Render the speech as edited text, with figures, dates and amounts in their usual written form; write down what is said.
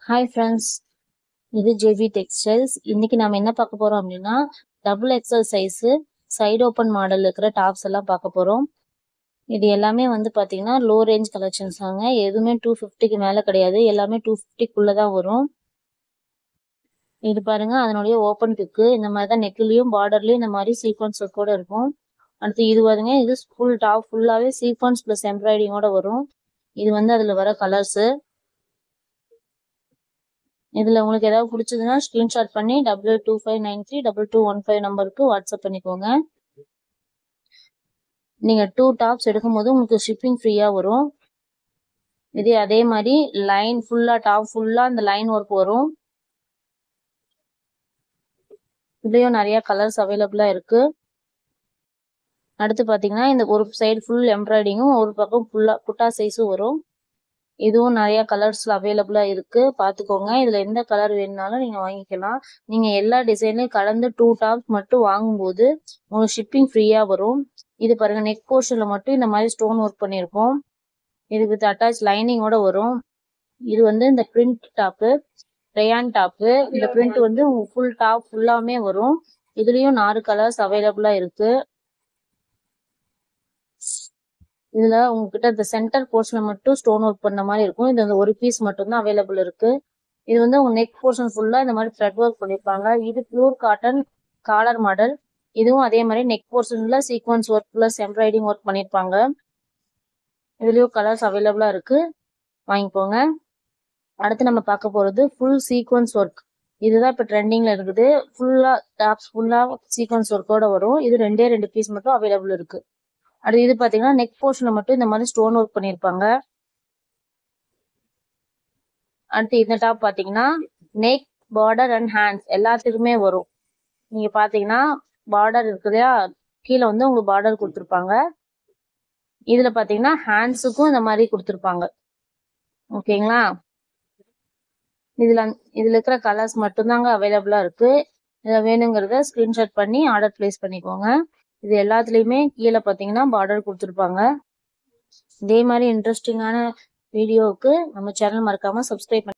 Hi friends, இது JV textiles. இன்னைக்கு நாம என்ன பார்க்க போறோம் அப்படின்னா, double XL size side open model இருக்கிற டாப்ஸ் எல்லாம் பார்க்க போறோம். இது எல்லாமே வந்து பார்த்தீங்கன்னா லோ ரேஞ்ச் கலெக்ஷன்ஸ் தாங்க. எதுவுமே 250க்கு மேலே கிடையாது, எல்லாமே 250க்குள்ள தான் வரும். இது பாருங்க, அதனுடைய ஓப்பன் பிக்கு இந்த மாதிரி தான். நெக்லையும் பார்டர்லையும் இந்த மாதிரி சீக்வன்ஸ் ஒர்க்கோட இருக்கும். அடுத்து இது பாருங்க, இது ஃபுல் டாப் ஃபுல்லாகவே சீக்வன்ஸ் ப்ளஸ் எம்ப்ராய்டிங்கோட வரும். இது வந்து அதில் வர கலர்ஸு. இதில் உங்களுக்கு ஏதாவது பிடிச்சதுன்னா ஸ்க்ரீன்ஷாட் பண்ணி 2259322115 நம்பருக்கு வாட்ஸ்அப் பண்ணிக்கோங்க. நீங்கள் 2 டாப்ஸ் எடுக்கும்போது உங்களுக்கு ஷிப்பிங் ஃப்ரீயாக வரும். இது அதே மாதிரி லைன் ஃபுல்லாக டாப் ஃபுல்லாக அந்த லைன் ஒர்க் வரும். இதுலேயும் நிறைய கலர்ஸ் அவைலபிளாக இருக்குது. அடுத்து பார்த்தீங்கன்னா இந்த ஒரு சைடு ஃபுல் எம்ப்ராய்டிங்கும் ஒரு பக்கம் ஃபுல்லாக புட்டா சைஸும் வரும். இதுவும் நிறைய கலர்ஸ்ல அவைலபிளா இருக்கு, பாத்துக்கோங்க. இதுல எந்த கலர் வேணும்னாலும் நீங்க வாங்கிக்கலாம். நீங்க எல்லா டிசைன்லயும் கலந்து 2 டாப்ஸ் மட்டும் வாங்கும்போது உங்களுக்கு ஷிப்பிங் ஃப்ரீயா வரும். இது பாருங்க, நெக் போர்ஷன்ல மட்டும் இந்த மாதிரி ஸ்டோன் ஒர்க் பண்ணியிருக்கோம். இது வித் அட்டாச் லைனிங்கோட வரும். இது வந்து இந்த பிரிண்ட் டாப்பு, ரயான் டாப்பு. இந்த பிரிண்ட் வந்து ஃபுல் டாப் ஃபுல்லாமே வரும். இதுலயும் 4 கலர்ஸ் அவைலபிளா இருக்கு. இதுல உங்ககிட்ட இந்த சென்டர் போர்ஷன்ல மட்டும் ஸ்டோன் ஒர்க் பண்ண மாதிரி இருக்கும். இது ஒரு பீஸ் மட்டும் தான் அவைலபிள் இருக்கு. இது வந்து உங்க நெக் போர்ஷன் ஃபுல்லா இந்த மாதிரி த்ரெட் ஒர்க் பண்ணிருப்பாங்க. இது பியூர் காட்டன் காலர் மாடல். இதுவும் அதே மாதிரி நெக் போர்ஷன்ல sequence work plus embroidery work பண்ணிருப்பாங்க. இதுலயும் கலர்ஸ் அவைலபிளா இருக்கு, வாங்கிக்கோங்க. அடுத்து நம்ம பார்க்க போறது ஃபுல் சீக்வன்ஸ் ஒர்க். இதுதான் இப்ப ட்ரெண்டிங்ல இருக்குது. ஃபுல்லா டாப்ஸ் ஃபுல்லா சீக்வன்ஸ் ஒர்க்கோட வரும். இது 2 பீஸ் மட்டும் அவைலபிள் இருக்கு. அடுத்து இது பாத்தீங்கன்னா நெக் போர்ஷன்ல மட்டும் இந்த மாதிரி ஸ்டோன் ஒர்க் பண்ணிருப்பாங்க. அடுத்து இந்த டாப் பாத்தீங்கன்னா நெக், பார்டர் அண்ட் ஹேண்ட்ஸ் எல்லாத்துக்குமே வரும். நீங்க பாத்தீங்கன்னா பார்டர் இருக்கு இல்லையா, கீழே வந்து உங்களுக்கு பார்டர் கொடுத்துருப்பாங்க. இதுல பாத்தீங்கன்னா ஹேண்ட்ஸுக்கும் இந்த மாதிரி கொடுத்துருப்பாங்க. ஓகேங்களா? இதுல இருக்கிற கலர்ஸ் மட்டும்தாங்க அவைலபிளா இருக்கு. இதை வேணுங்கிறத ஸ்கிரீன்ஷாட் பண்ணி ஆர்டர் பிளேஸ் பண்ணிக்கோங்க. இது எல்லாத்துலயுமே கீழே பாத்தீங்கன்னா பார்டர் கொடுத்துருப்பாங்க. இதே மாதிரி இன்ட்ரெஸ்டிங்கான வீடியோவுக்கு நம்ம சேனல் மறக்காம சப்ஸ்கிரைப்